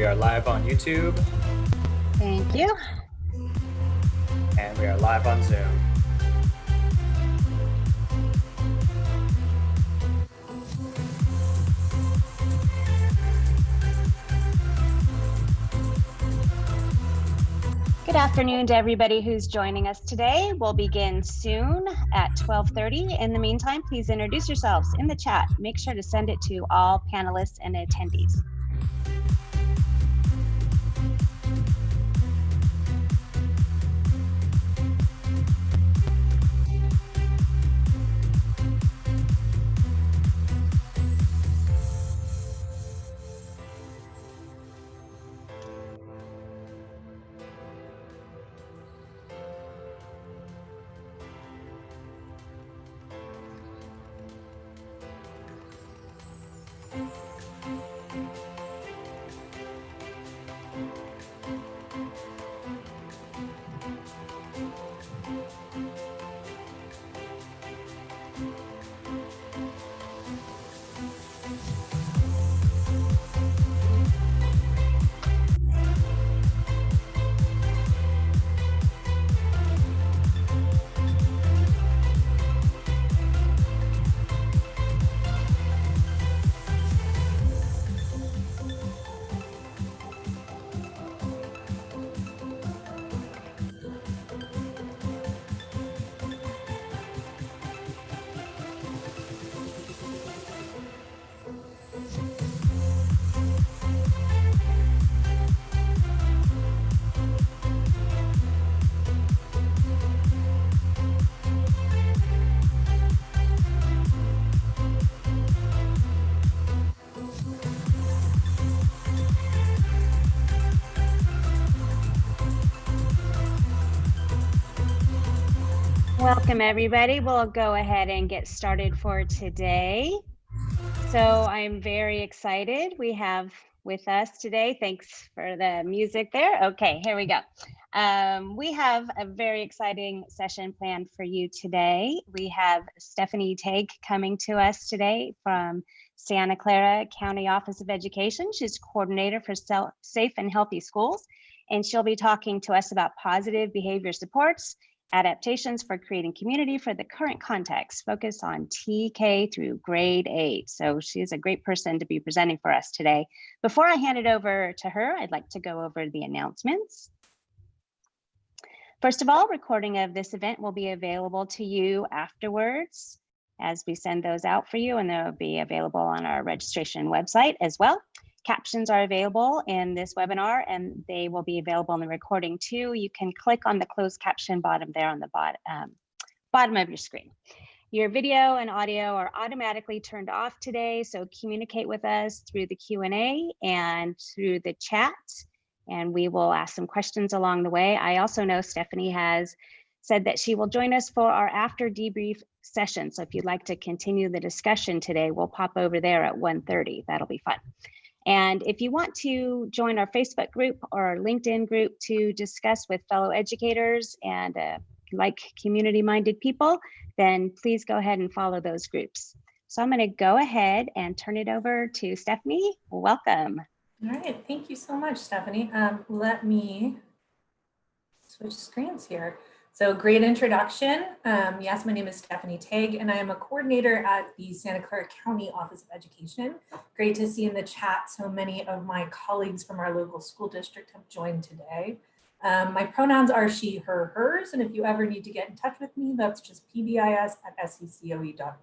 We are live on YouTube. Thank you. And we are live on Zoom. Good afternoon to everybody who's joining us today. We'll begin soon at 12:30. In the meantime, please introduce yourselves in the chat. Make sure to send it to all panelists and attendees. Welcome everybody. We'll go ahead and get started for today. So I'm very excited. We have with us today, thanks for the music there. Okay, here we go. We have a very exciting session planned for you today. We have Stephanie Tague coming to us today from Santa Clara County Office of Education. She's coordinator for Safe and Healthy Schools, and she'll be talking to us about positive behavior supports, adaptations for creating community for the current context, focus on TK through grade 8. So she's a great person to be presenting for us today. Before I hand it over to her, I'd like to go over the announcements. First of all, recording of this event will be available to you afterwards as we send those out for you, and they'll be available on our registration website as well. Captions are available in this webinar, and they will be available in the recording too. You can click on the closed caption bottom there on the bottom of your screen. Your video and audio are automatically turned off today, so communicate with us through the Q&A and through the chat, and we will ask some questions along the way. I also know Stephanie has said that she will join us for our after debrief session, so if you'd like to continue the discussion today, we'll pop over there at 1:30. That'll be fun. And if you want to join our Facebook group or our LinkedIn group to discuss with fellow educators and like community-minded people, then please go ahead and follow those groups. So I'm going to go ahead and turn it over to Stephanie. Welcome. All right, thank you so much, Stephanie. Let me switch screens here. So great introduction. Yes, my name is Stephanie Tague, and I am a coordinator at the Santa Clara County Office of Education. Great to see in the chat so many of my colleagues from our local school district have joined today. My pronouns are she, her, hers, and if you ever need to get in touch with me, that's just PBIS@sjsu.edu.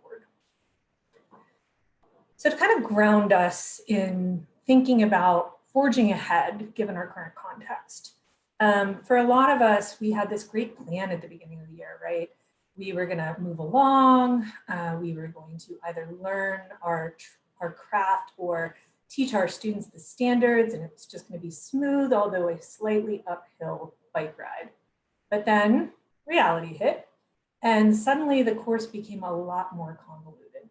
So to kind of ground us in thinking about forging ahead, given our current context, for a lot of us, we had this great plan at the beginning of the year, right? We were going to move along. We were going to either learn our craft or teach our students the standards, and it's just going to be smooth, although a slightly uphill bike ride. But then reality hit, and suddenly the course became a lot more convoluted.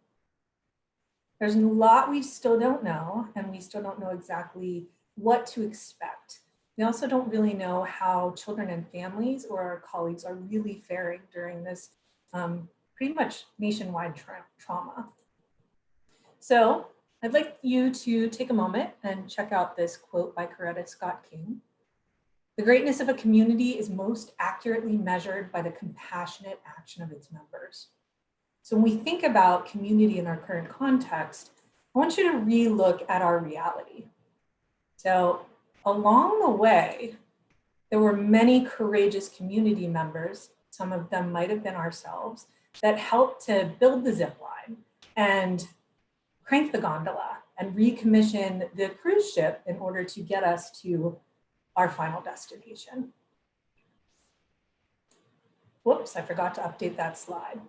There's a lot we still don't know, and we still don't know exactly what to expect. We also don't really know how children and families or our colleagues are really faring during this pretty much nationwide trauma. So I'd like you to take a moment and check out this quote by Coretta Scott King. "The greatness of a community is most accurately measured by the compassionate action of its members." So when we think about community in our current context, I want you to re-look at our reality. So along the way, there were many courageous community members, some of them might have been ourselves, that helped to build the zip line and crank the gondola and recommission the cruise ship in order to get us to our final destination. Whoops, I forgot to update that slide.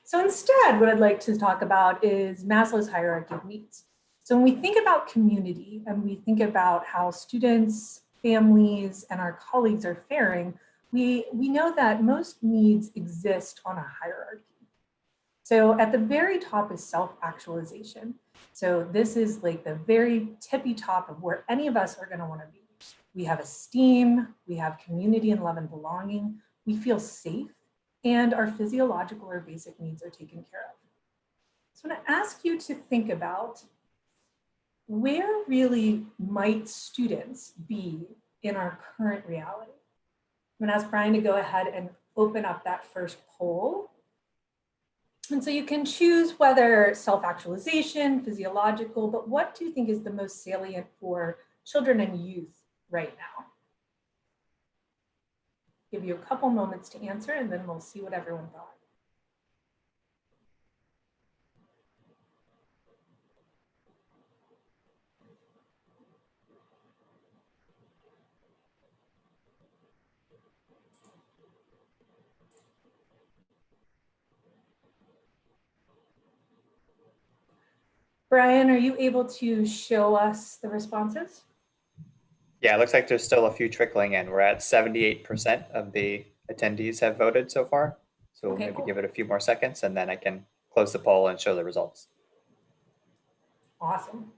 So instead, what I'd like to talk about is Maslow's hierarchy of needs. So when we think about community and we think about how students, families, and our colleagues are faring, we know that most needs exist on a hierarchy. So at the very top is self-actualization. So this is like the very tippy top of where any of us are going to want to be. We have esteem, we have community and love and belonging, we feel safe, and our physiological or basic needs are taken care of. So I'm going to ask you to think about where really might students be in our current reality. I'm going to ask Brian to go ahead and open up that first poll. And so you can choose whether self-actualization, physiological, but what do you think is the most salient for children and youth right now? Give you a couple moments to answer and then we'll see what everyone thought. Brian, are you able to show us the responses? Yeah, it looks like there's still a few trickling in. We're at 78% of the attendees have voted so far. So we'll maybe give it a few more seconds and then I can close the poll and show the results. Awesome.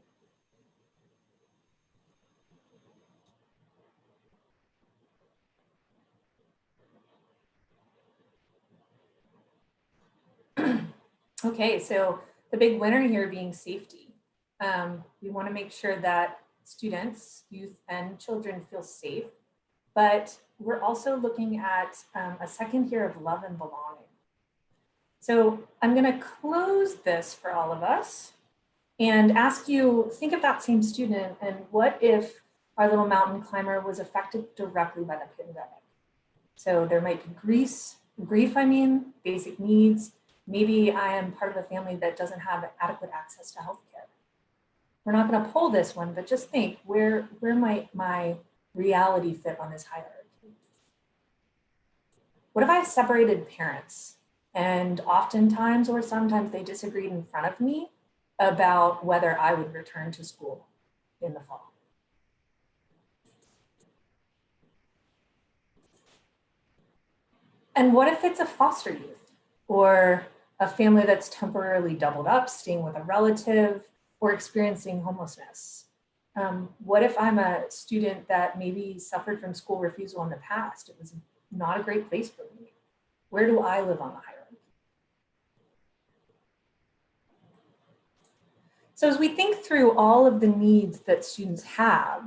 Okay, so the big winner here being safety. We want to make sure that students, youth, and children feel safe, but we're also looking at a second here of love and belonging. So I'm going to close this for all of us and ask you, think of that same student and what if our little mountain climber was affected directly by the pandemic? So there might be grief, basic needs. Maybe I am part of a family that doesn't have adequate access to healthcare. We're not going to pull this one, but just think, where might my reality fit on this hierarchy? What if I separated parents and oftentimes or sometimes they disagreed in front of me about whether I would return to school in the fall? And what if it's a foster youth or a family that's temporarily doubled up, staying with a relative, or experiencing homelessness? What if I'm a student that maybe suffered from school refusal in the past? It was not a great place for me. Where do I live on the hierarchy? So as we think through all of the needs that students have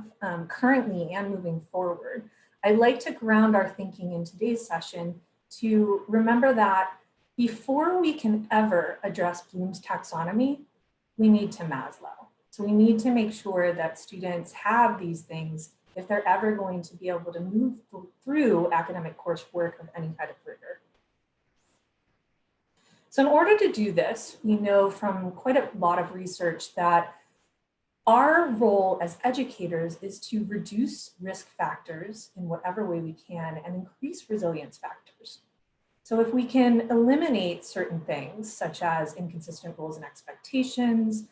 currently and moving forward, I'd like to ground our thinking in today's session to remember that before we can ever address Bloom's taxonomy, we need to Maslow. So we need to make sure that students have these things if they're ever going to be able to move through academic coursework of any kind of rigor. So in order to do this, we know from quite a lot of research that our role as educators is to reduce risk factors in whatever way we can and increase resilience factors. So if we can eliminate certain things, such as inconsistent roles and expectations,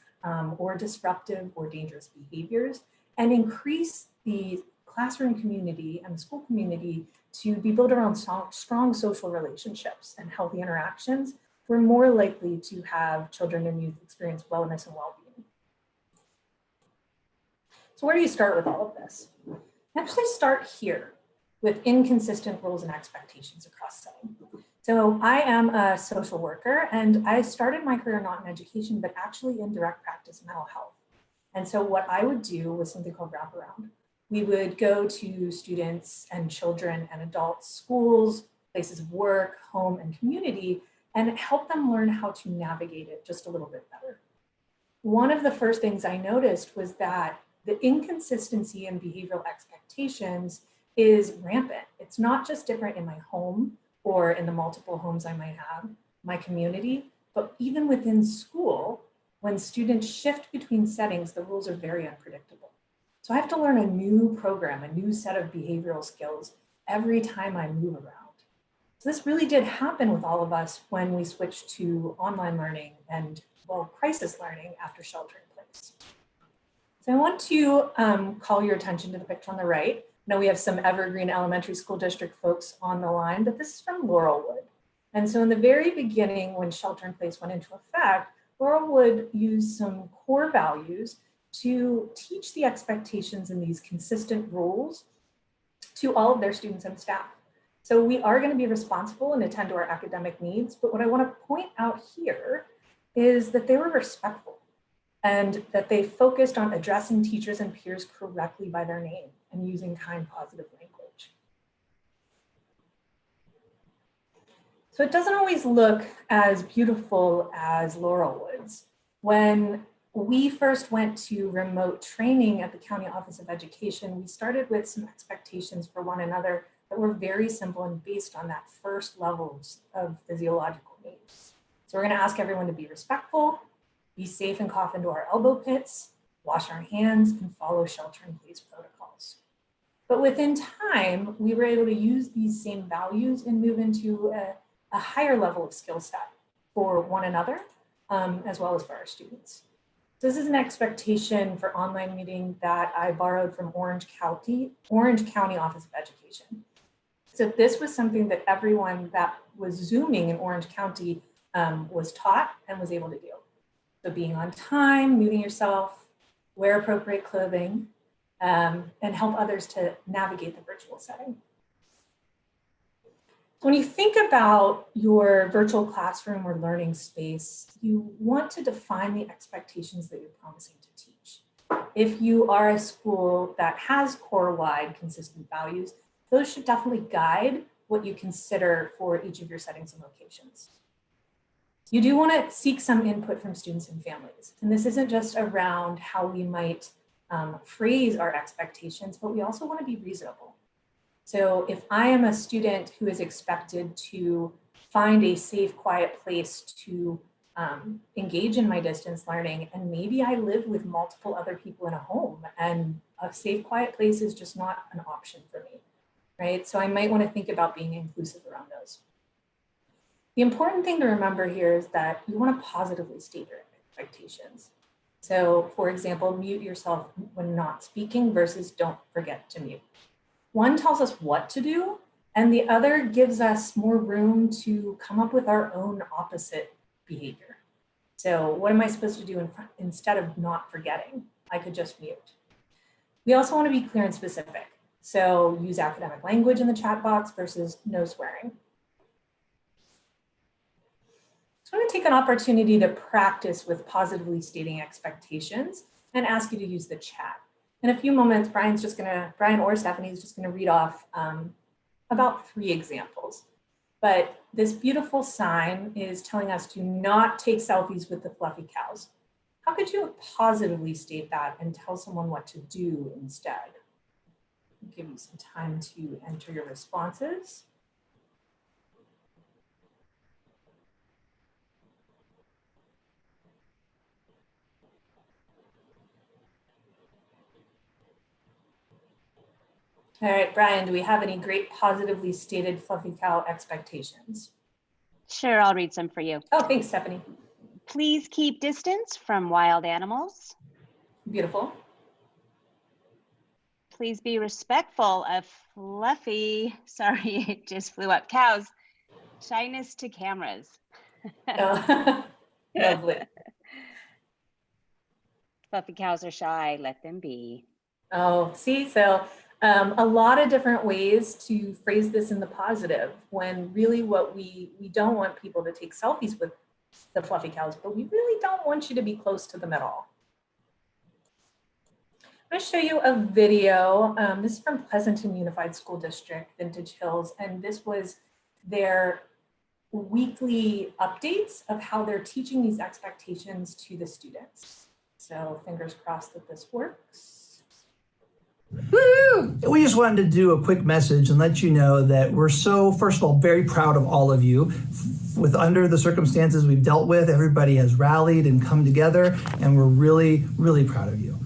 or disruptive or dangerous behaviors, and increase the classroom community and the school community to be built around strong social relationships and healthy interactions, we're more likely to have children and youth experience wellness and well-being. So where do you start with all of this? Actually start here with inconsistent roles and expectations across setting. So I am a social worker and I started my career not in education, but actually in direct practice mental health. And so what I would do was something called wraparound. We would go to students and children and adults, schools, places of work, home, and community, and help them learn how to navigate it just a little bit better. One of the first things I noticed was that the inconsistency in behavioral expectations is rampant. It's not just different in my home or in the multiple homes I might have, my community, but even within school, when students shift between settings, the rules are very unpredictable. So I have to learn a new program, a new set of behavioral skills every time I move around. So this really did happen with all of us when we switched to online learning and, well, crisis learning after shelter in place. So I want to call your attention to the picture on the right. Now we have some Evergreen Elementary School District folks on the line, but this is from Laurelwood. And so in the very beginning, when shelter in place went into effect, Laurelwood used some core values to teach the expectations and these consistent rules to all of their students and staff. So we are going to be responsible and attend to our academic needs, but what I want to point out here is that they were respectful and that they focused on addressing teachers and peers correctly by their name and using kind, positive language. So it doesn't always look as beautiful as Laurelwood's. When we first went to remote training at the County Office of Education, we started with some expectations for one another that were very simple and based on that first levels of physiological needs. So we're going to ask everyone to be respectful, be safe and cough into our elbow pits, wash our hands, and follow shelter-in-place protocols. But within time, we were able to use these same values and move into a higher level of skill set for one another, as well as for our students. So this is an expectation for online meeting that I borrowed from Orange County Office of Education. So this was something that everyone that was Zooming in Orange County was taught and was able to do. So being on time, muting yourself, wear appropriate clothing, and help others to navigate the virtual setting. When you think about your virtual classroom or learning space, you want to define the expectations that you're promising to teach. If you are a school that has core-wide consistent values, those should definitely guide what you consider for each of your settings and locations. You do want to seek some input from students and families. And this isn't just around how we might phrase our expectations, but we also want to be reasonable. So if I am a student who is expected to find a safe, quiet place to engage in my distance learning, and maybe I live with multiple other people in a home and a safe, quiet place is just not an option for me, right? So I might want to think about being inclusive around those. The important thing to remember here is that you want to positively state your expectations. So for example, mute yourself when not speaking versus don't forget to mute. One tells us what to do, and the other gives us more room to come up with our own opposite behavior. So what am I supposed to do instead of not forgetting? I could just mute. We also want to be clear and specific. So use academic language in the chat box versus no swearing. So I'm going to take an opportunity to practice with positively stating expectations and ask you to use the chat. In a few moments, Brian or Stephanie is just going to read off about 3 examples. But this beautiful sign is telling us to not take selfies with the fluffy cows. How could you positively state that and tell someone what to do instead? I'll give you some time to enter your responses. All right, Brian, do we have any great positively stated fluffy cow expectations? Sure, I'll read some for you. Oh, thanks, Stephanie. Please keep distance from wild animals. Beautiful. Please be respectful of fluffy, sorry, it just flew up, cows. Shyness to cameras. Oh, lovely. Fluffy cows are shy, let them be. Oh, see, so a lot of different ways to phrase this in the positive when really what we don't want people to take selfies with the fluffy cows, but we really don't want you to be close to them at all. I'm going to show you a video. This is from Pleasanton Unified School District, Vintage Hills, and this was their weekly updates of how they're teaching these expectations to the students. So fingers crossed that this works. Woo! We just wanted to do a quick message and let you know that we're so, first of all, very proud of all of you. With under the circumstances we've dealt with, everybody has rallied and come together, and we're really, really proud of you.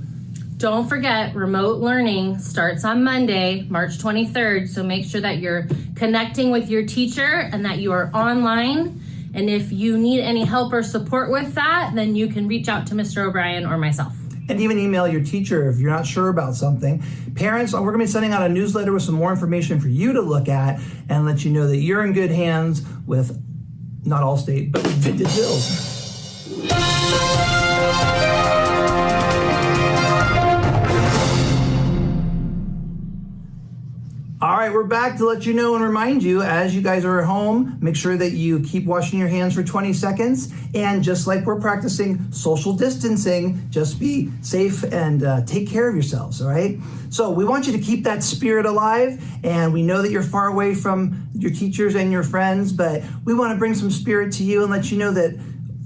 Don't forget, remote learning starts on Monday, March 23rd, so make sure that you're connecting with your teacher and that you are online. And if you need any help or support with that, then you can reach out to Mr. O'Brien or myself. And even email your teacher if you're not sure about something. Parents, we're going to be sending out a newsletter with some more information for you to look at and let you know that you're in good hands with not Allstate, but Vintage Hills. All right, we're back to let you know and remind you, as you guys are at home, make sure that you keep washing your hands for 20 seconds. And just like we're practicing social distancing, just be safe and take care of yourselves, all right? So we want you to keep that spirit alive. And we know that you're far away from your teachers and your friends, but we want to bring some spirit to you and let you know that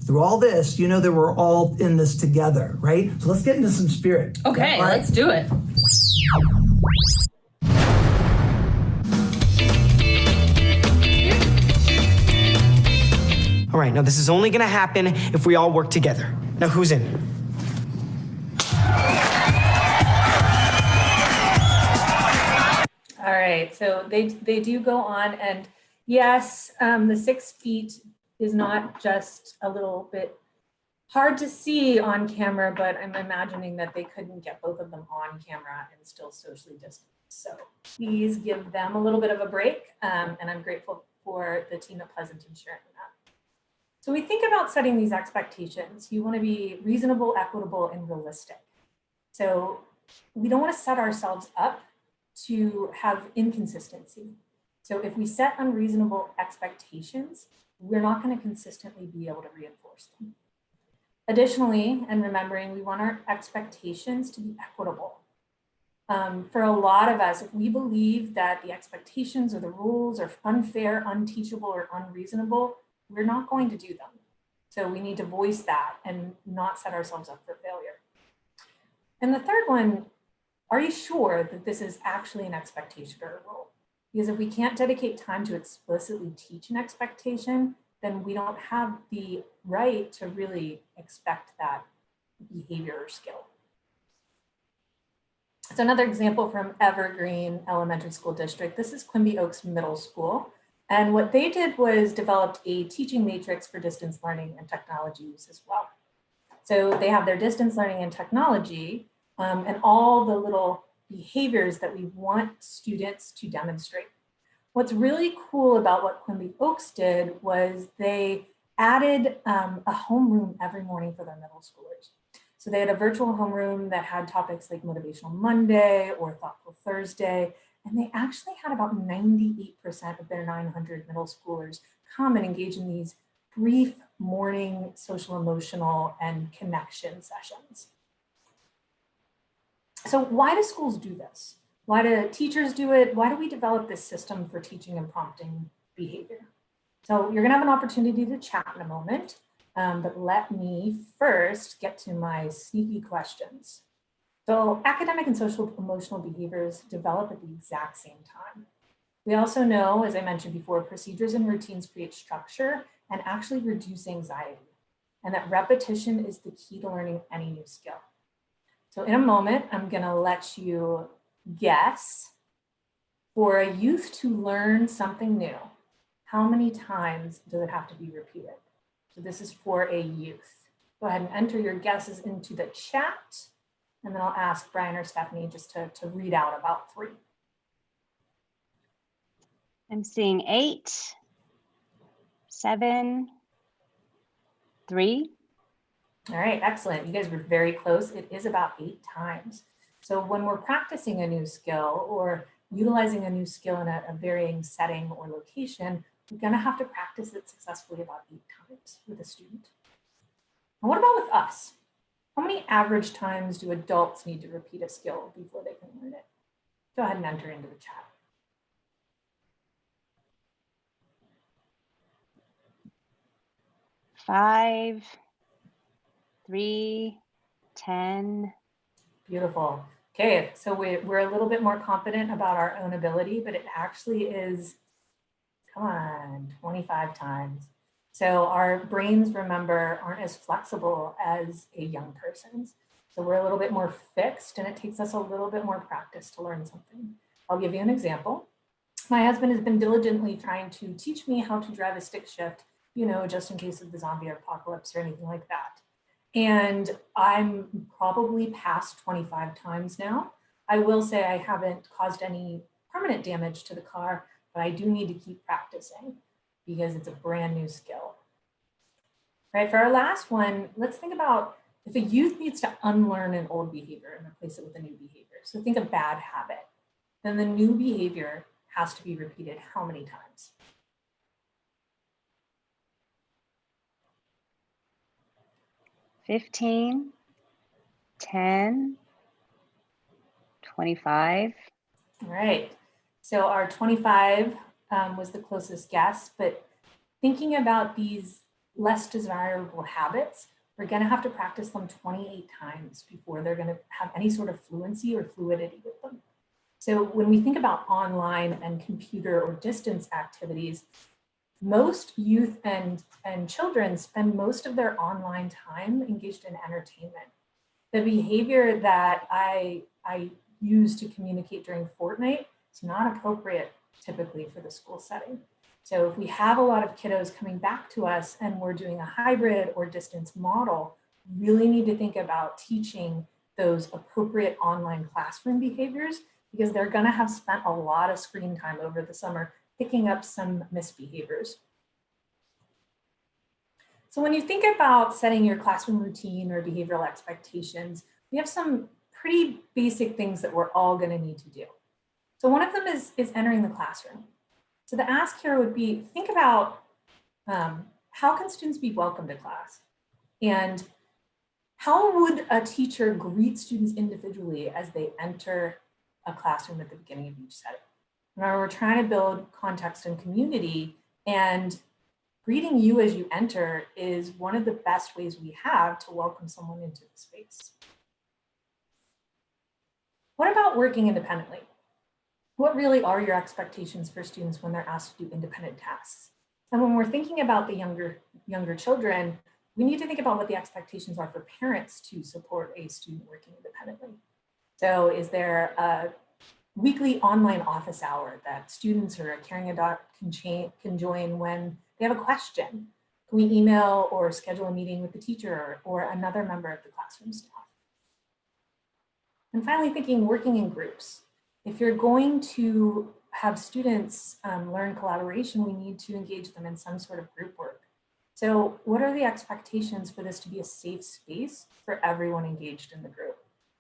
through all this, you know that we're all in this together, right? So let's get into some spirit. Okay, right? Let's do it. All right, now this is only gonna happen if we all work together. Now who's in? All right, so they do go on, and yes, the 6 feet is not just a little bit hard to see on camera, but I'm imagining that they couldn't get both of them on camera and still socially distance. So please give them a little bit of a break, and I'm grateful for the team at Pleasanton sharing that. So we think about setting these expectations. You want to be reasonable, equitable, and realistic. So we don't want to set ourselves up to have inconsistency. So if we set unreasonable expectations, we're not going to consistently be able to reinforce them. Additionally, and remembering, we want our expectations to be equitable. For a lot of us, if we believe that the expectations or the rules are unfair, unteachable, or unreasonable, we're not going to do them. So we need to voice that and not set ourselves up for failure. And the third one, are you sure that this is actually an expectation or a rule? Because if we can't dedicate time to explicitly teach an expectation, then we don't have the right to really expect that behavior or skill. So another example from Evergreen Elementary School District. This is Quimby Oaks Middle School. And what they did was developed a teaching matrix for distance learning and technology use as well. So they have their distance learning and technology and all the little behaviors that we want students to demonstrate. What's really cool about what Quimby Oaks did was they added a homeroom every morning for their middle schoolers. So they had a virtual homeroom that had topics like Motivational Monday or Thoughtful Thursday. And they actually had about 98% of their 900 middle schoolers come and engage in these brief morning social, emotional, and connection sessions. So why do schools do this? Why do teachers do it? Why do we develop this system for teaching and prompting behavior? So you're gonna have an opportunity to chat in a moment, but let me first get to my sneaky questions. So academic and social emotional behaviors develop at the exact same time. We also know, as I mentioned before, procedures and routines create structure and actually reduce anxiety, and that repetition is the key to learning any new skill. So in a moment, I'm gonna let you guess, for a youth to learn something new, how many times does it have to be repeated? So this is for a youth. Go ahead and enter your guesses into the chat. And then I'll ask Brian or Stephanie just to read out about 3. I'm seeing 8, 7, 3. All right, excellent. You guys were very close. It is about 8 times. So when we're practicing a new skill or utilizing a new skill in a varying setting or location, we're gonna have to practice it successfully about 8 times with a student. And what about with us? How many average times do adults need to repeat a skill before they can learn it? Go ahead and enter into the chat. 5, 3, 10. Beautiful. Okay, so we're a little bit more confident about our own ability, but it actually is, come on, 25 times. So our brains, remember, aren't as flexible as a young person's. So we're a little bit more fixed, and it takes us a little bit more practice to learn something. I'll give you an example. My husband has been diligently trying to teach me how to drive a stick shift, you know, just in case of the zombie apocalypse or anything like that. And I'm probably past 25 times now. I will say I haven't caused any permanent damage to the car, but I do need to keep practicing because it's a brand new skill. Right, for our last one, let's think about if a youth needs to unlearn an old behavior and replace it with a new behavior. So think of bad habit. Then the new behavior has to be repeated how many times? $15, 10, 25. All right, so our 25 was the closest guess, but thinking about these less desirable habits, we're gonna have to practice them 28 times before they're gonna have any sort of fluency or fluidity with them. So when we think about online and computer or distance activities, most youth and children spend most of their online time engaged in entertainment. The behavior that I use to communicate during Fortnite is not appropriate typically for the school setting. So if we have a lot of kiddos coming back to us and we're doing a hybrid or distance model, we really need to think about teaching those appropriate online classroom behaviors because they're gonna have spent a lot of screen time over the summer picking up some misbehaviors. So when you think about setting your classroom routine or behavioral expectations, we have some pretty basic things that we're all gonna need to do. So one of them is entering the classroom. So the ask here would be, think about how can students be welcome to class? And how would a teacher greet students individually as they enter a classroom at the beginning of each setting? Remember, we're trying to build context and community, and greeting you as you enter is one of the best ways we have to welcome someone into the space. What about working independently? What really are your expectations for students when they're asked to do independent tasks? And when we're thinking about the younger children, we need to think about what the expectations are for parents to support a student working independently. So is there a weekly online office hour that students or a caring adult can join when they have a question? Can we email or schedule a meeting with the teacher or another member of the classroom staff? And finally, thinking working in groups. If you're going to have students learn collaboration, we need to engage them in some sort of group work. So what are the expectations for this to be a safe space for everyone engaged in the group?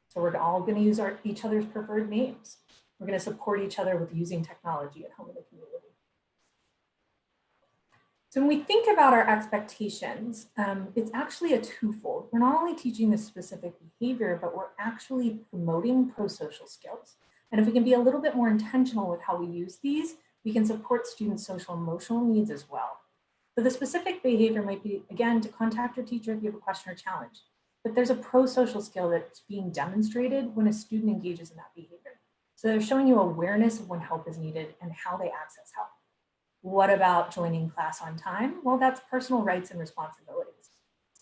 So we're all going to use each other's preferred names. We're going to support each other with using technology at home in the community. So when we think about our expectations, it's actually a twofold. We're not only teaching this specific behavior, but we're actually promoting pro-social skills. And if we can be a little bit more intentional with how we use these, we can support students' social emotional needs as well. So the specific behavior might be, again, to contact your teacher if you have a question or challenge. But there's a pro-social skill that's being demonstrated when a student engages in that behavior. So they're showing you awareness of when help is needed and how they access help. What about joining class on time? Well, that's personal rights and responsibilities.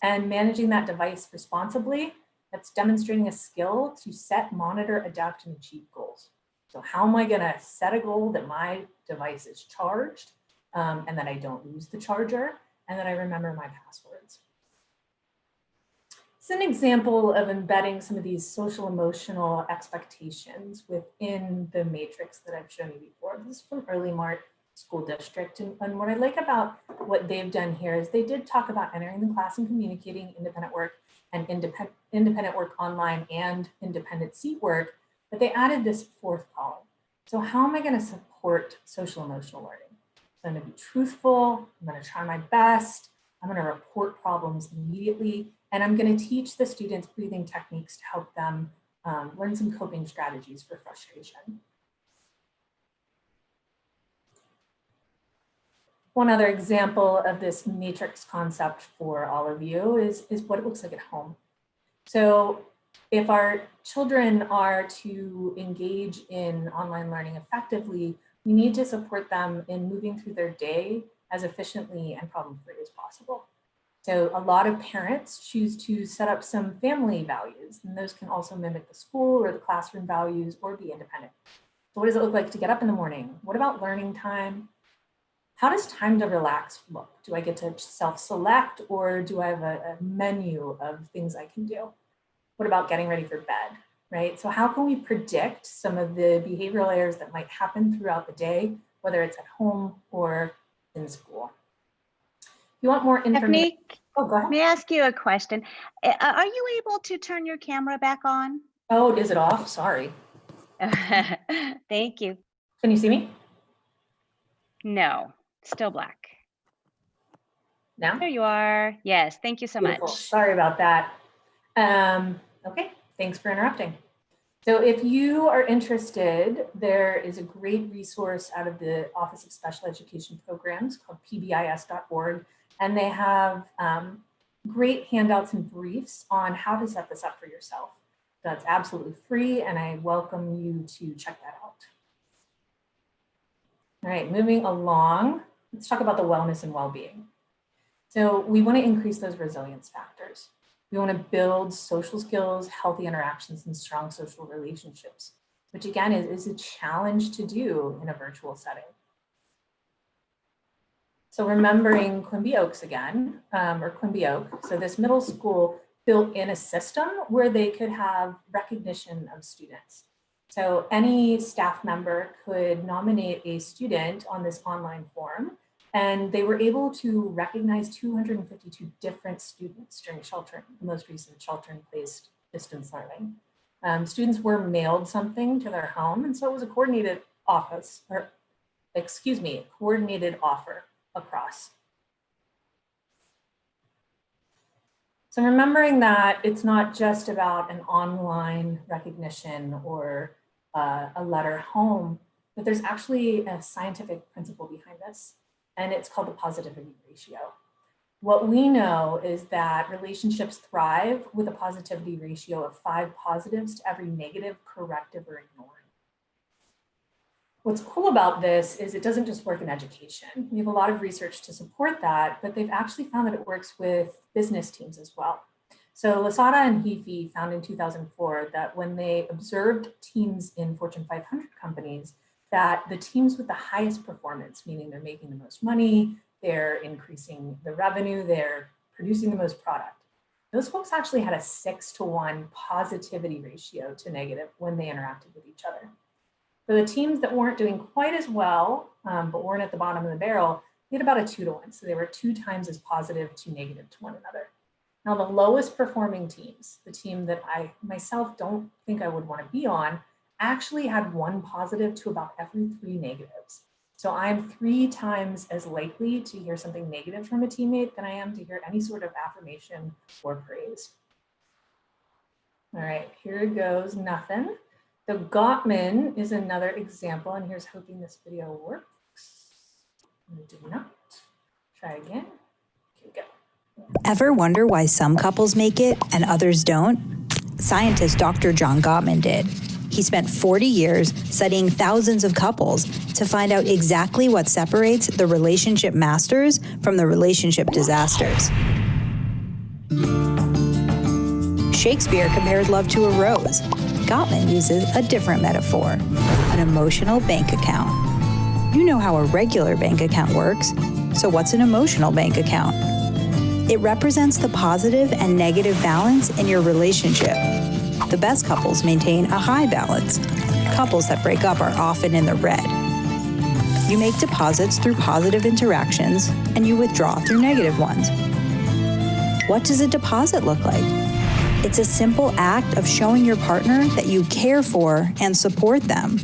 And managing that device responsibly, that's demonstrating a skill to set, monitor, adapt, and achieve goals. So how am I gonna set a goal that my device is charged and that I don't lose the charger and that I remember my passwords? It's an example of embedding some of these social emotional expectations within the matrix that I've shown you before. This is from Early Mart School District. And what I like about what they've done here is they did talk about entering the class and communicating independent work and independent work online and independent seat work, but they added this fourth column. So how am I going to support social emotional learning? So I'm going to be truthful, I'm going to try my best, I'm going to report problems immediately, And I'm going to teach the students breathing techniques to help them learn some coping strategies for frustration. One other example of this matrix concept for all of you is what it looks like at home. So if our children are to engage in online learning effectively, we need to support them in moving through their day as efficiently and problem-free as possible. So a lot of parents choose to set up some family values, and those can also mimic the school or the classroom values or be independent. So what does it look like to get up in the morning? What about learning time? How does time to relax look? Do I get to self-select, or do I have a menu of things I can do? What about getting ready for bed, right? So how can we predict some of the behavioral errors that might happen throughout the day, whether it's at home or in school? If you want more information. Stephanie, Oh, go ahead. may I ask you a question? Are you able to turn your camera back on? Oh, is it off? Sorry. Thank you. Can you see me? No, still black. Now? There you are. Yes, thank you so Beautiful. much. Sorry about that. Okay, thanks for interrupting. So if you are interested, there is a great resource out of the Office of Special Education Programs called PBIS.org, and they have great handouts and briefs on how to set this up for yourself. That's absolutely free, and I welcome you to check that out. All right, moving along, let's talk about the wellness and well-being. So we want to increase those resilience factors. We want to build social skills, healthy interactions, and strong social relationships, which again is a challenge to do in a virtual setting. So remembering Quimby Oaks again, or Quimby Oak. So this middle school built in a system where they could have recognition of students. So any staff member could nominate a student on this online form, and they were able to recognize 252 different students during the most recent shelter-in-place distance learning. Students were mailed something to their home, and so it was a coordinated coordinated offer across. So remembering that it's not just about an online recognition or a letter home, but there's actually a scientific principle behind this, and it's called the positivity ratio. What we know is that relationships thrive with a positivity ratio of 5 positives to every negative, corrective, or ignoring. What's cool about this is it doesn't just work in education. We have a lot of research to support that, but they've actually found that it works with business teams as well. So Lasada and Heafy found in 2004 that when they observed teams in Fortune 500 companies, that the teams with the highest performance, meaning they're making the most money, they're increasing the revenue, they're producing the most product, those folks actually had a 6-to-1 positivity ratio to negative when they interacted with each other. For the teams that weren't doing quite as well, but weren't at the bottom of the barrel, they had about a 2-to-1. So they were 2 times as positive to negative to one another. Now, the lowest performing teams, the team that I myself don't think I would want to be on, actually had 1 positive to about every 3 negatives. So I'm 3 times as likely to hear something negative from a teammate than I am to hear any sort of affirmation or praise. All right, here goes nothing. So Gottman is another example, and here's hoping this video works. It did not. Try again. Okay, go. Ever wonder why some couples make it and others don't? Scientist Dr. John Gottman did. He spent 40 years studying thousands of couples to find out exactly what separates the relationship masters from the relationship disasters. Shakespeare compared love to a rose. Gottman uses a different metaphor, an emotional bank account. You know how a regular bank account works, so what's an emotional bank account? It represents the positive and negative balance in your relationship. The best couples maintain a high balance. Couples that break up are often in the red. You make deposits through positive interactions, and you withdraw through negative ones. What does a deposit look like? It's a simple act of showing your partner that you care for and support them.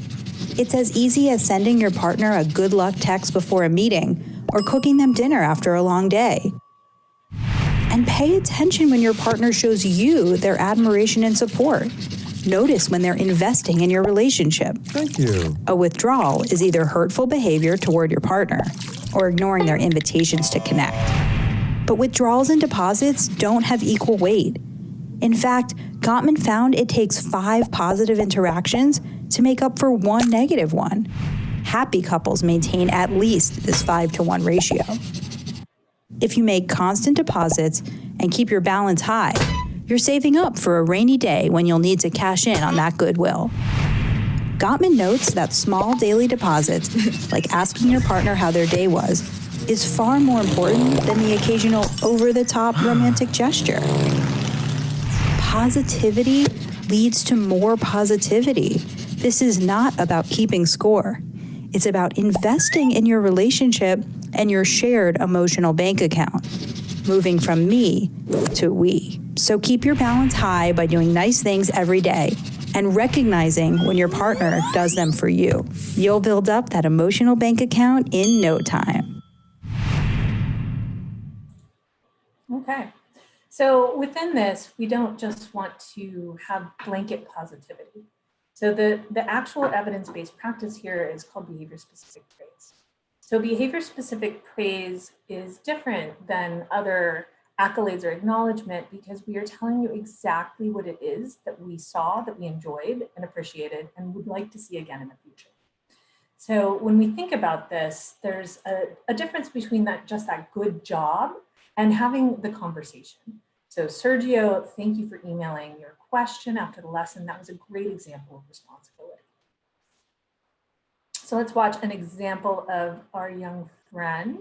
It's as easy as sending your partner a good luck text before a meeting or cooking them dinner after a long day. And pay attention when your partner shows you their admiration and support. Notice when they're investing in your relationship. Thank you. A withdrawal is either hurtful behavior toward your partner or ignoring their invitations to connect. But withdrawals and deposits don't have equal weight. In fact, Gottman found it takes 5 positive interactions to make up for 1 negative one. Happy couples maintain at least this 5-to-1 ratio. If you make constant deposits and keep your balance high, you're saving up for a rainy day when you'll need to cash in on that goodwill. Gottman notes that small daily deposits, like asking your partner how their day was, is far more important than the occasional over-the-top romantic gesture. Positivity leads to more positivity. This is not about keeping score. It's about investing in your relationship and your shared emotional bank account, moving from me to we. So keep your balance high by doing nice things every day and recognizing when your partner does them for you. You'll build up that emotional bank account in no time. Okay. So within this, we don't just want to have blanket positivity. So the actual evidence-based practice here is called behavior-specific praise. So behavior-specific praise is different than other accolades or acknowledgement because we are telling you exactly what it is that we saw, that we enjoyed and appreciated and would like to see again in the future. So when we think about this, there's a difference between just that good job and having the conversation. So Sergio, thank you for emailing your question after the lesson. That was a great example of responsibility. So let's watch an example of our young friend.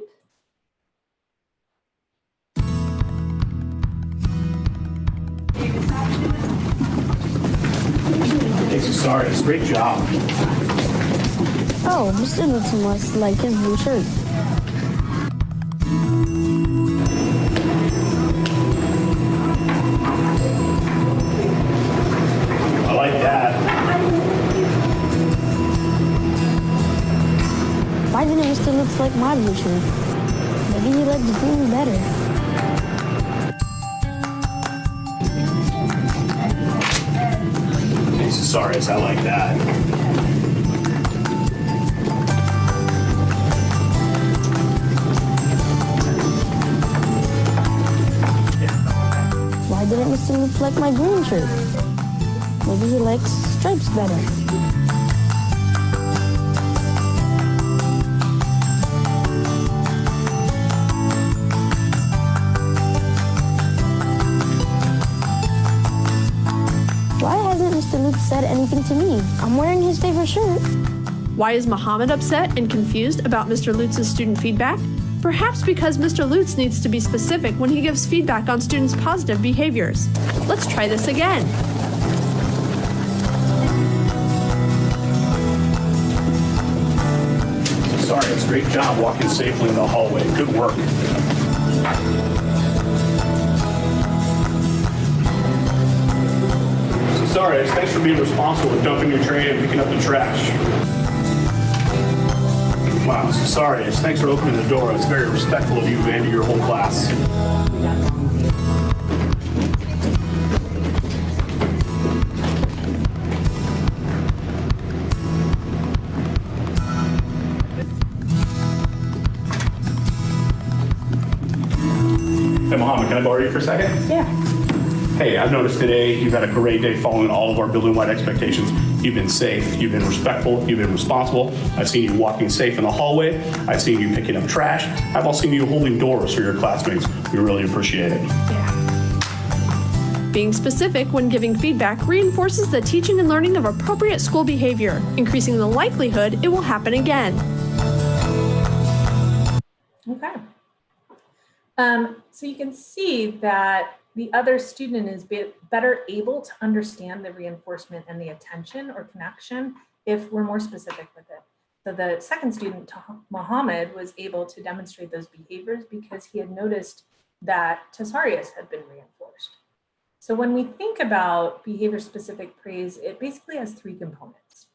Thanks, sorry, great job. Oh, Mr. Newton must like his blue shirt. I like that. Why didn't Mr. Lutz like my blue shirt? Maybe he liked green better. Sorry, I like that. Why didn't Mr. Lutz like my green shirt? Maybe he likes stripes better. Mr. Lutz said anything to me. I'm wearing his favorite shirt. Why is Mohammed upset and confused about Mr. Lutz's student feedback? Perhaps because Mr. Lutz needs to be specific when he gives feedback on students' positive behaviors. Let's try this again. Sorry, it's a great job walking safely in the hallway. Good work. Sorry, thanks for being responsible with dumping your tray and picking up the trash. Wow, sorry, thanks for opening the door. It's very respectful of you and your whole class. Hey, Mohammed, can I borrow you for a second? Yeah. Hey, I've noticed today you've had a great day following all of our building-wide expectations. You've been safe, you've been respectful, you've been responsible. I've seen you walking safe in the hallway. I've seen you picking up trash. I've also seen you holding doors for your classmates. We really appreciate it. Yeah. Being specific when giving feedback reinforces the teaching and learning of appropriate school behavior, increasing the likelihood it will happen again. Okay. So you can see that the other student is better able to understand the reinforcement and the attention or connection if we're more specific with it. So the second student, Mohammed, was able to demonstrate those behaviors because he had noticed that Tesarius had been reinforced. So when we think about behavior-specific praise, it basically has 3 components.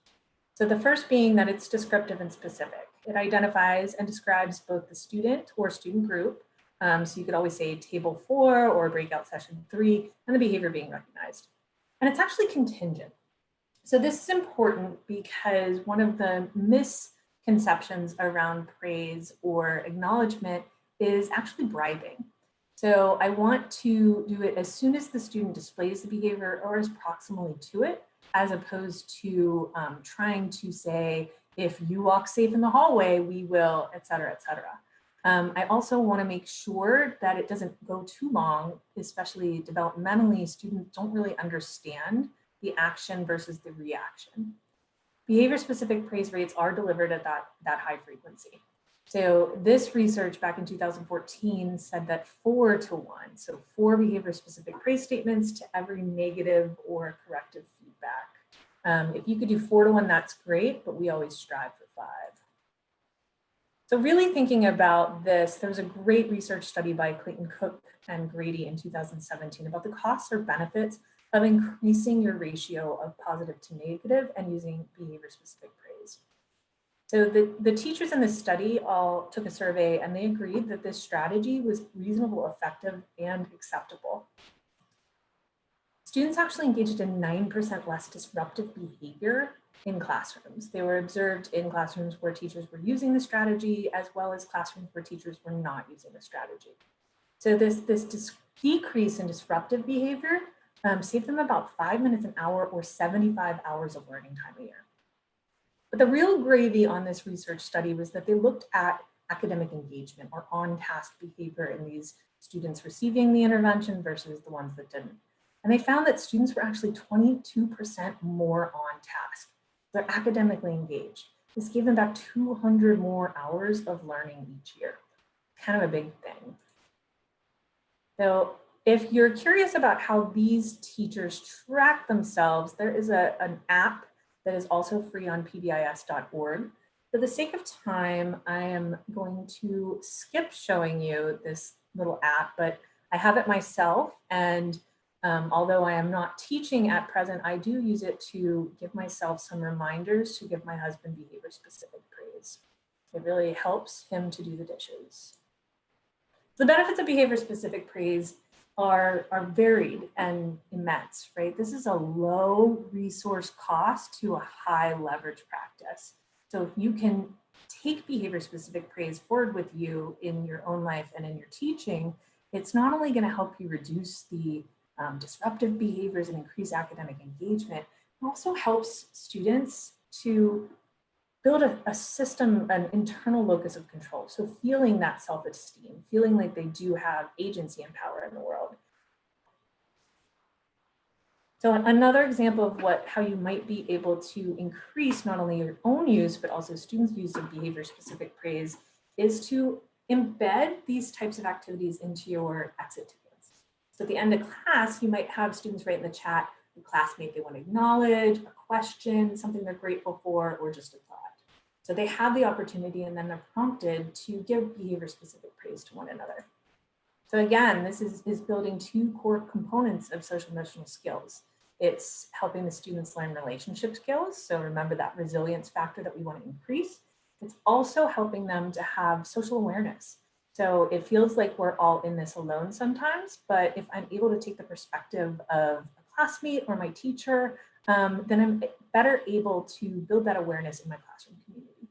So the first being that it's descriptive and specific. It identifies and describes both the student or student group, So you could always say table 4 or breakout session 3 and the behavior being recognized. And it's actually contingent. So this is important because one of the misconceptions around praise or acknowledgement is actually bribing. So I want to do it as soon as the student displays the behavior or as proximally to it, as opposed to trying to say, if you walk safe in the hallway, we will, et cetera, et cetera. I also want to make sure that it doesn't go too long, especially developmentally. Students don't really understand the action versus the reaction. Behavior-specific praise rates are delivered at that high frequency. So this research back in 2014 said that 4 to 1, so 4 behavior-specific praise statements to every negative or corrective feedback. If you could do 4 to 1, that's great, but we always strive for 5. So really thinking about this, there was a great research study by Clayton Cook and Grady in 2017 about the costs or benefits of increasing your ratio of positive to negative and using behavior-specific praise. So the teachers in this study all took a survey and they agreed that this strategy was reasonable, effective, and acceptable. Students actually engaged in 9% less disruptive behavior in classrooms. They were observed in classrooms where teachers were using the strategy, as well as classrooms where teachers were not using the strategy. So this decrease in disruptive behavior saved them about 5 minutes an hour or 75 hours of learning time a year. But the real gravy on this research study was that they looked at academic engagement or on-task behavior in these students receiving the intervention versus the ones that didn't. And they found that students were actually 22% more on task. They're academically engaged. This gave them about 200 more hours of learning each year. Kind of a big thing. So if you're curious about how these teachers track themselves, there is an app that is also free on PBIS.org. For the sake of time, I am going to skip showing you this little app, but I have it myself. And although I am not teaching at present, I do use it to give myself some reminders to give my husband behavior-specific praise. It really helps him to do the dishes. The benefits of behavior-specific praise are varied and immense, right? This is a low resource cost to a high leverage practice. So if you can take behavior-specific praise forward with you in your own life and in your teaching, it's not only going to help you reduce the disruptive behaviors and increase academic engagement, it also helps students to build a system, an internal locus of control. So feeling that self-esteem, feeling like they do have agency and power in the world. So another example of how you might be able to increase not only your own use, but also students' use of behavior-specific praise is to embed these types of activities into your exit tickets. So at the end of class, you might have students write in the chat a classmate they want to acknowledge, a question, something they're grateful for, or just a thought. So they have the opportunity and then they're prompted to give behavior-specific praise to one another. So again, this is building 2 core components of social emotional skills. It's helping the students learn relationship skills. So remember that resilience factor that we want to increase. It's also helping them to have social awareness. So it feels like we're all in this alone sometimes, but if I'm able to take the perspective of a classmate or my teacher, then I'm better able to build that awareness in my classroom community.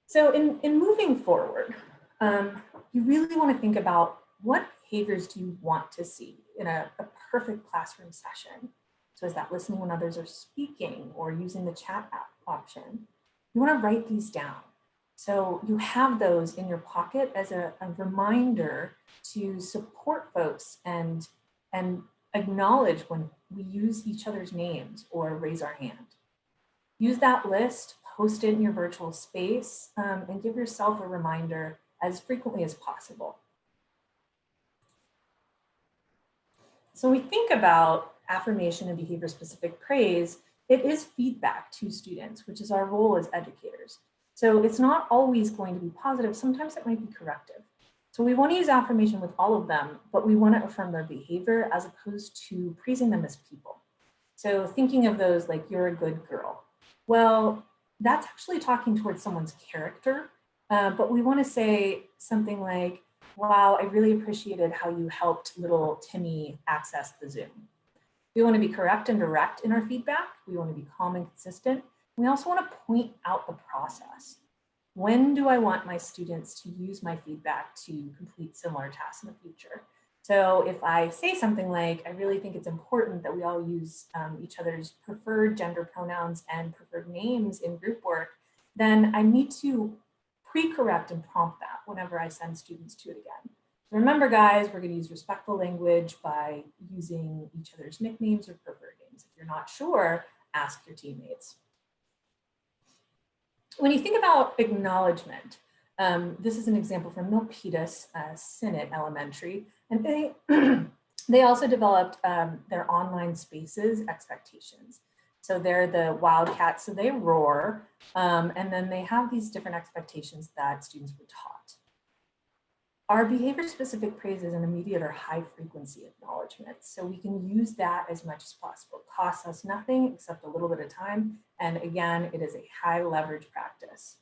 So in moving forward, you really want to think about what behaviors do you want to see in a perfect classroom session. So is that listening when others are speaking or using the chat app option? You want to write these down. So you have those in your pocket as a reminder to support folks and acknowledge when we use each other's names or raise our hand. Use that list, post it in your virtual space, and give yourself a reminder as frequently as possible. So when we think about affirmation and behavior-specific praise, it is feedback to students, which is our role as educators. So it's not always going to be positive. Sometimes it might be corrective. So we want to use affirmation with all of them, but we want to affirm their behavior as opposed to praising them as people. So thinking of those like, you're a good girl. Well, that's actually talking towards someone's character but we want to say something like, wow, I really appreciated how you helped little Timmy access the Zoom. We want to be correct and direct in our feedback. We want to be calm and consistent. We also want to point out the process. When do I want my students to use my feedback to complete similar tasks in the future? So if I say something like, I really think it's important that we all use each other's preferred gender pronouns and preferred names in group work, then I need to pre-correct and prompt that whenever I send students to it again. So remember, guys, we're going to use respectful language by using each other's nicknames or preferred names. If you're not sure, ask your teammates. When you think about acknowledgement, this is an example from Milpitas Sinnott Elementary, and they also developed their online spaces expectations. So they're the wildcats, so they roar, and then they have these different expectations that students were taught. Our behavior-specific praise is an immediate or high-frequency acknowledgement, so we can use that as much as possible. It costs us nothing except a little bit of time, and again, it is a high-leverage practice.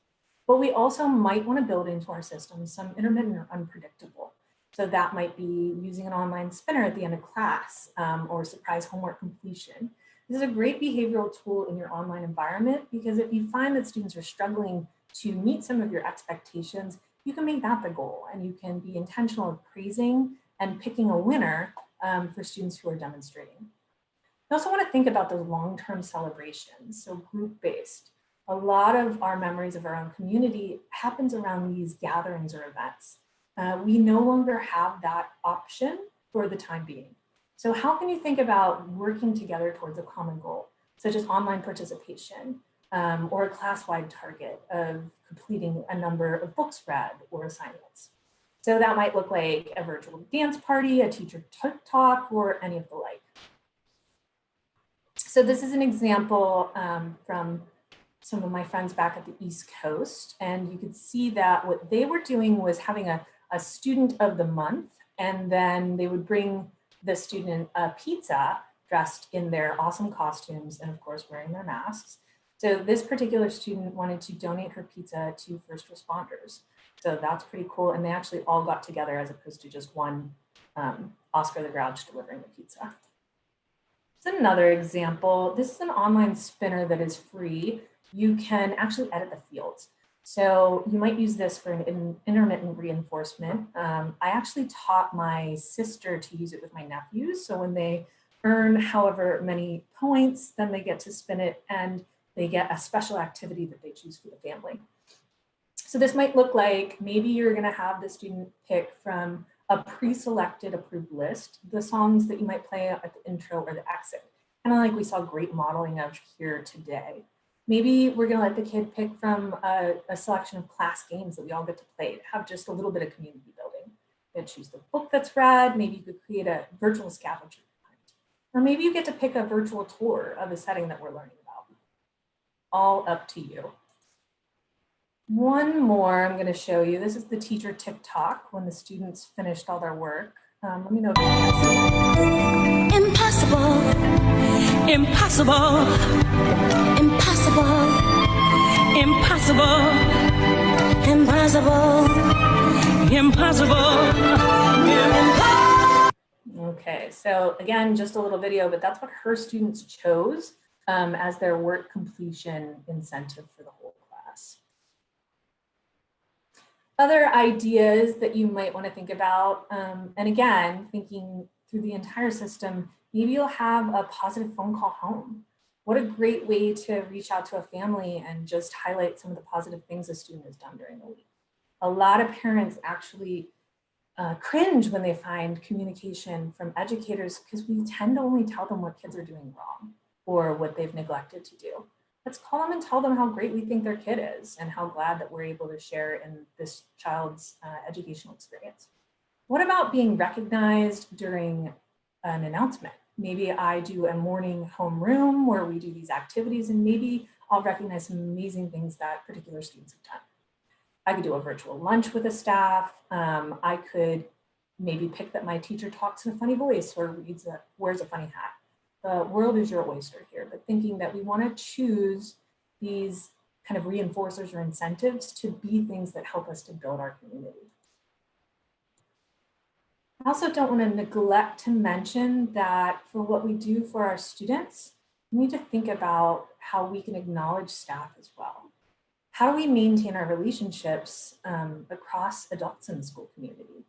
But we also might want to build into our system some intermittent or unpredictable. So that might be using an online spinner at the end of class or surprise homework completion. This is a great behavioral tool in your online environment because if you find that students are struggling to meet some of your expectations, you can make that the goal and you can be intentional of praising and picking a winner for students who are demonstrating. I also want to think about those long-term celebrations, so group-based. A lot of our memories of our own community happens around these gatherings or events. We no longer have that option for the time being. So how can you think about working together towards a common goal, such as online participation or a class-wide target of completing a number of books read or assignments? So that might look like a virtual dance party, a teacher talk, or any of the like. So this is an example from some of my friends back at the East Coast, and you could see that what they were doing was having a student of the month, and then they would bring the student a pizza dressed in their awesome costumes and of course wearing their masks. So this particular student wanted to donate her pizza to first responders. So that's pretty cool. And they actually all got together as opposed to just one Oscar the Grouch delivering the pizza. It's another example. This is an online spinner that is free. You can actually edit the fields. So you might use this for an intermittent reinforcement. I actually taught my sister to use it with my nephews. So when they earn however many points, then they get to spin it and they get a special activity that they choose for the family. So this might look like maybe you're going to have the student pick from a pre-selected approved list the songs that you might play at the intro or the exit, kind of like we saw great modeling of here today. Maybe we're going to let the kid pick from a selection of class games that we all get to play to have just a little bit of community building. You could choose the book that's read. Maybe you could create a virtual scavenger hunt. Or maybe you get to pick a virtual tour of a setting that we're learning about. All up to you. One more I'm going to show you. This is the teacher TikTok when the students finished all their work. Let me know if you can see it. Impossible, impossible, impossible, impossible, impossible, impossible. Okay, so again, just a little video, but that's what her students chose as their work completion incentive for the whole class. Other ideas that you might want to think about, and again, thinking through the entire system, maybe you'll have a positive phone call home. What a great way to reach out to a family and just highlight some of the positive things a student has done during the week. A lot of parents actually cringe when they find communication from educators because we tend to only tell them what kids are doing wrong or what they've neglected to do. Let's call them and tell them how great we think their kid is and how glad that we're able to share in this child's educational experience. What about being recognized during an announcement? Maybe I do a morning homeroom where we do these activities and maybe I'll recognize some amazing things that particular students have done. I could do a virtual lunch with the staff. I could maybe pick that my teacher talks in a funny voice or wears a funny hat. The world is your oyster here, but thinking that we want to choose these kind of reinforcers or incentives to be things that help us to build our community. I also don't want to neglect to mention that for what we do for our students, we need to think about how we can acknowledge staff as well. How do we maintain our relationships across adults in the school community?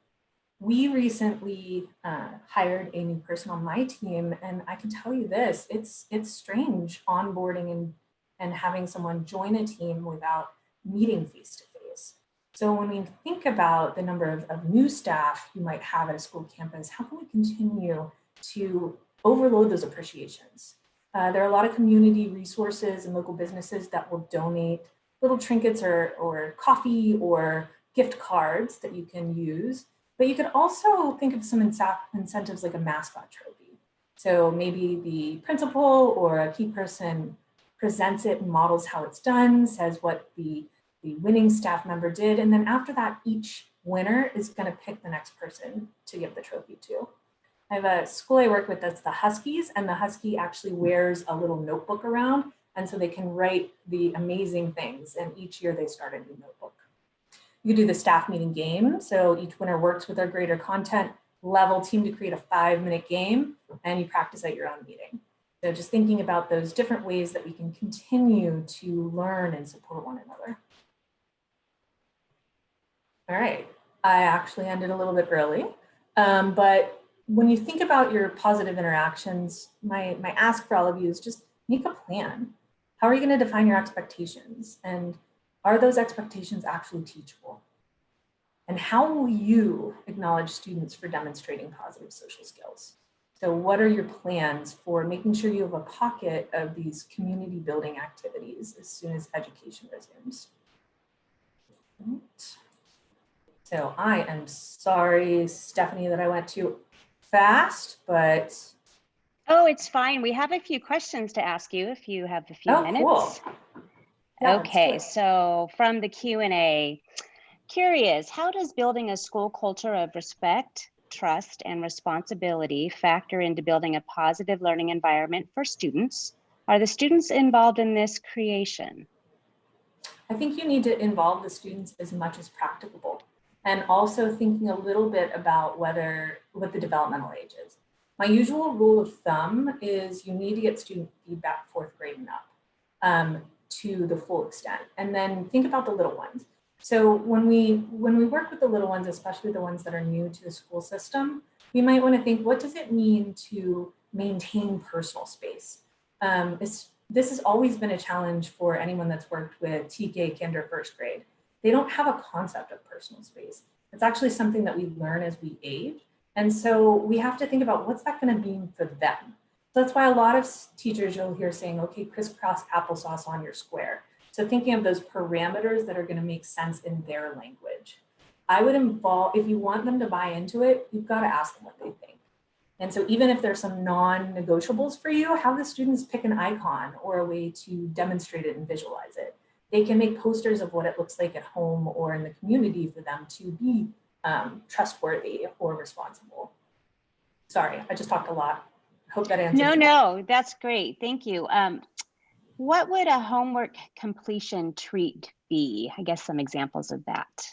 We recently hired a new person on my team, and I can tell you this, it's strange onboarding and having someone join a team without meeting face-to-face. So when we think about the number of new staff you might have at a school campus, how can we continue to overload those appreciations? There are a lot of community resources and local businesses that will donate little trinkets or coffee or gift cards that you can use. But you could also think of some incentives like a mascot trophy. So maybe the principal or a key person presents it and models how it's done, says what the winning staff member did. And then after that, each winner is going to pick the next person to give the trophy to. I have a school I work with that's the Huskies, and the Husky actually wears a little notebook around. And so they can write the amazing things. And each year they start a new notebook. You do the staff meeting game. So each winner works with our greater content level team to create a 5-minute game, and you practice at your own meeting. So just thinking about those different ways that we can continue to learn and support one another. All right, I actually ended a little bit early, but when you think about your positive interactions, my ask for all of you is just make a plan. How are you going to define your expectations? And are those expectations actually teachable? And how will you acknowledge students for demonstrating positive social skills? So what are your plans for making sure you have a pocket of these community building activities as soon as education resumes? So I am sorry, Stephanie, that I went too fast, but. Oh, it's fine. We have a few questions to ask you if you have a few minutes. Cool. Yeah, okay, so from the Q&A, curious, how does building a school culture of respect, trust, and responsibility factor into building a positive learning environment for students? Are the students involved in this creation? I think you need to involve the students as much as practicable, and also thinking a little bit about what the developmental age is. My usual rule of thumb is you need to get student feedback 4th grade and up to the full extent, and then think about the little ones. So when we work with the little ones, especially the ones that are new to the school system, we might want to think, what does it mean to maintain personal space? This has always been a challenge for anyone that's worked with TK, kinder, 1st grade. They don't have a concept of personal space. It's actually something that we learn as we age. And so we have to think about what's that going to mean for them. So that's why a lot of teachers you'll hear saying, okay, crisscross applesauce on your square. So thinking of those parameters that are going to make sense in their language. I would involve, if you want them to buy into it, you've got to ask them what they think. And so even if there's some non-negotiables for you, have the students pick an icon or a way to demonstrate it and visualize it. They can make posters of what it looks like at home or in the community for them to be trustworthy or responsible. Sorry, I just talked a lot. Hope that answers. No, that's great. Thank you. What would a homework completion treat be? I guess some examples of that.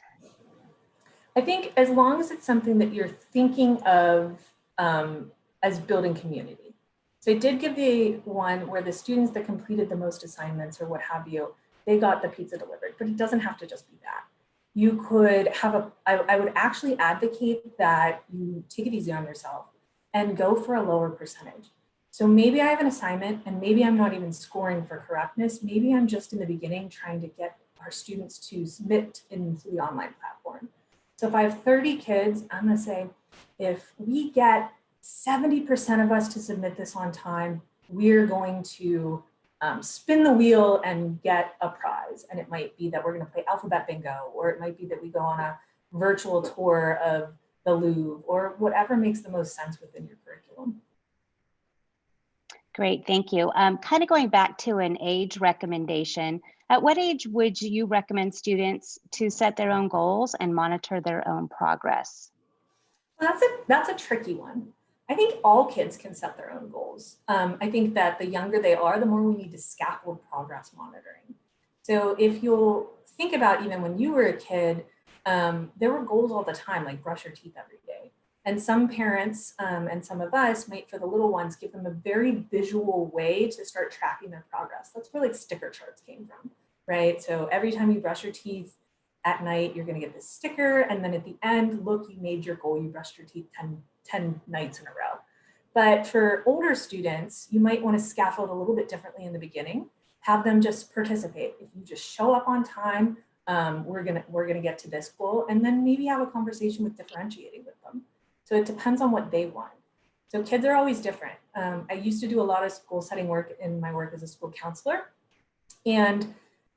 I think as long as it's something that you're thinking of as building community. So I did give the one where the students that completed the most assignments or what have you, they got the pizza delivered, but it doesn't have to just be that. You could have I would actually advocate that you take it easy on yourself and go for a lower percentage. So maybe I have an assignment and maybe I'm not even scoring for correctness. Maybe I'm just in the beginning trying to get our students to submit into the online platform. So if I have 30 kids, I'm going to say, if we get 70% of us to submit this on time, we're going to spin the wheel and get a prize. And it might be that we're going to play alphabet bingo, or it might be that we go on a virtual tour of the Louvre, or whatever makes the most sense within your curriculum. Great, thank you. Kind of going back to an age recommendation, at what age would you recommend students to set their own goals and monitor their own progress? That's a tricky one. I think all kids can set their own goals. I think that the younger they are, the more we need to scaffold progress monitoring. So if you'll think about even when you were a kid, there were goals all the time, like brush your teeth every day. And some parents and some of us might, for the little ones, give them a very visual way to start tracking their progress. That's where like sticker charts came from, right? So every time you brush your teeth at night, you're gonna get this sticker. And then at the end, look, you made your goal, you brushed your teeth 10 nights in a row. But for older students, you might wanna scaffold a little bit differently in the beginning, have them just participate. If you just show up on time, we're gonna get to this goal, and then maybe have a conversation with differentiating with them. So it depends on what they want. So kids are always different. I used to do a lot of goal setting work in my work as a school counselor. And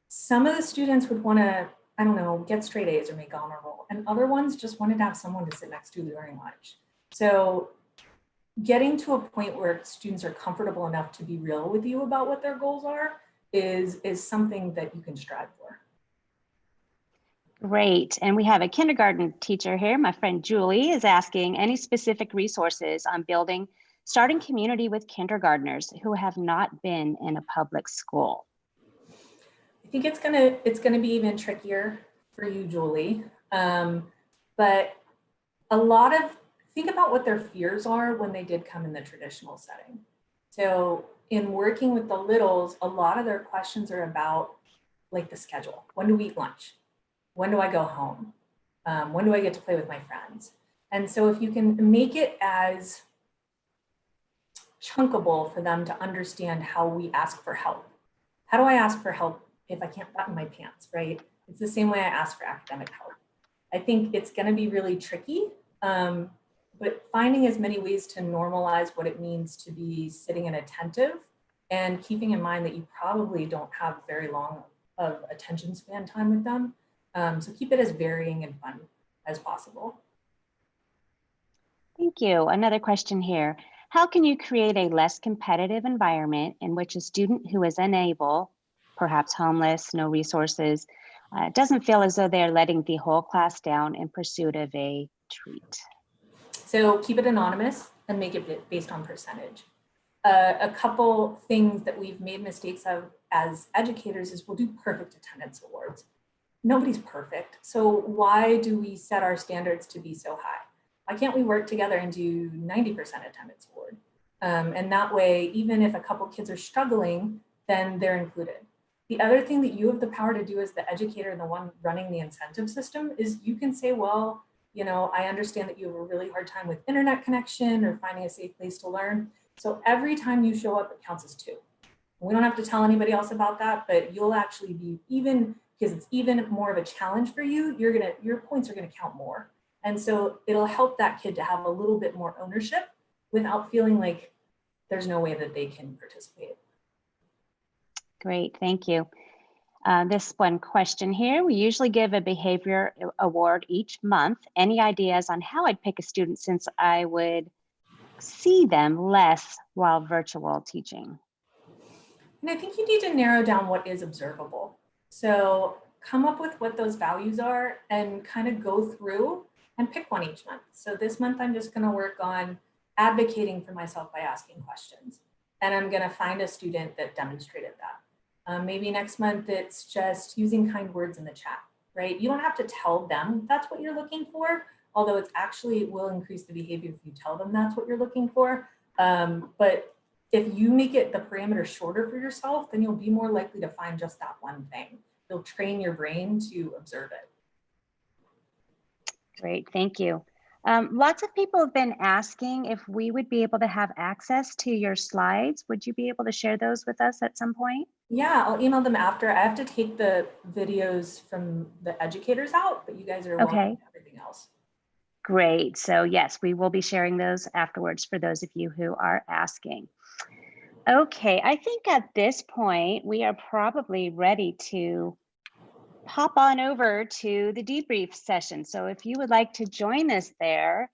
some of the students would wanna, I don't know, get straight A's or make honor roll. And other ones just wanted to have someone to sit next to during lunch. So getting to a point where students are comfortable enough to be real with you about what their goals are is something that you can strive for. Great. And we have a kindergarten teacher here. My friend Julie is asking any specific resources on starting community with kindergartners who have not been in a public school. I think it's gonna be even trickier for you, Julie. But think about what their fears are when they did come in the traditional setting. So in working with the littles, a lot of their questions are about like the schedule. When do we eat lunch? When do I go home? When do I get to play with my friends? And so if you can make it as chunkable for them to understand how we ask for help. How do I ask for help if I can't button my pants, right? It's the same way I ask for academic help. I think it's gonna be really tricky, but finding as many ways to normalize what it means to be sitting and attentive, and keeping in mind that you probably don't have very long of attention span time with them. So keep it as varying and fun as possible. Thank you. Another question here. How can you create a less competitive environment in which a student who is unable, perhaps homeless, no resources, doesn't feel as though they're letting the whole class down in pursuit of a treat? So keep it anonymous and make it based on percentage. A couple things that we've made mistakes of as educators is we'll do perfect attendance awards. Nobody's perfect. So why do we set our standards to be so high? Why can't we work together and do 90% attendance award? And that way, even if a couple kids are struggling, then they're included. The other thing that you have the power to do as the educator and the one running the incentive system is you can say, well, you know, I understand that you have a really hard time with internet connection or finding a safe place to learn. So every time you show up, it counts as 2. We don't have to tell anybody else about that, but you'll actually be because it's even more of a challenge for you, your points are gonna count more. And so it'll help that kid to have a little bit more ownership without feeling like there's no way that they can participate. Great, thank you. This one question here, we usually give a behavior award each month. Any ideas on how I'd pick a student since I would see them less while virtual teaching? And I think you need to narrow down what is observable. So come up with what those values are and kind of go through and pick one each month. So this month, I'm just gonna work on advocating for myself by asking questions. And I'm gonna find a student that demonstrated that. Maybe next month, it's just using kind words in the chat, right? You don't have to tell them that's what you're looking for, although it's actually will increase the behavior if you tell them that's what you're looking for. But if you make it the parameter shorter for yourself, then you'll be more likely to find just that one thing. You'll train your brain to observe it. Great, thank you. Lots of people have been asking if we would be able to have access to your slides. Would you be able to share those with us at some point? Yeah, I'll email them after. I have to take the videos from the educators out, but you guys are welcome to everything else. Great, so yes, we will be sharing those afterwards for those of you who are asking. Okay, I think at this point, we are probably ready to hop on over to the debrief session. So if you would like to join us there,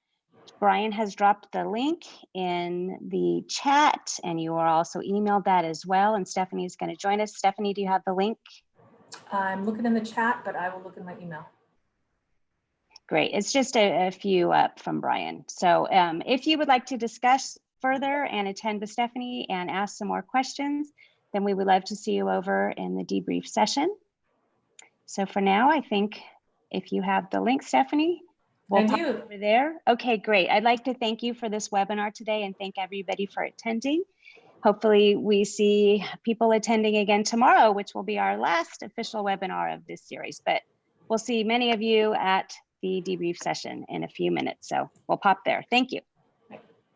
Brian has dropped the link in the chat and you are also emailed that as well. And Stephanie is going to join us. Stephanie, do you have the link? I'm looking in the chat, but I will look in my email. Great, it's just a few up from Brian. So if you would like to discuss further and attend with Stephanie and ask some more questions, then we would love to see you over in the debrief session. So for now, I think if you have the link, Stephanie, we'll pop over there. Okay, great. I'd like to thank you for this webinar today and thank everybody for attending. Hopefully we see people attending again tomorrow, which will be our last official webinar of this series, but we'll see many of you at the debrief session in a few minutes. So we'll pop there. Thank you.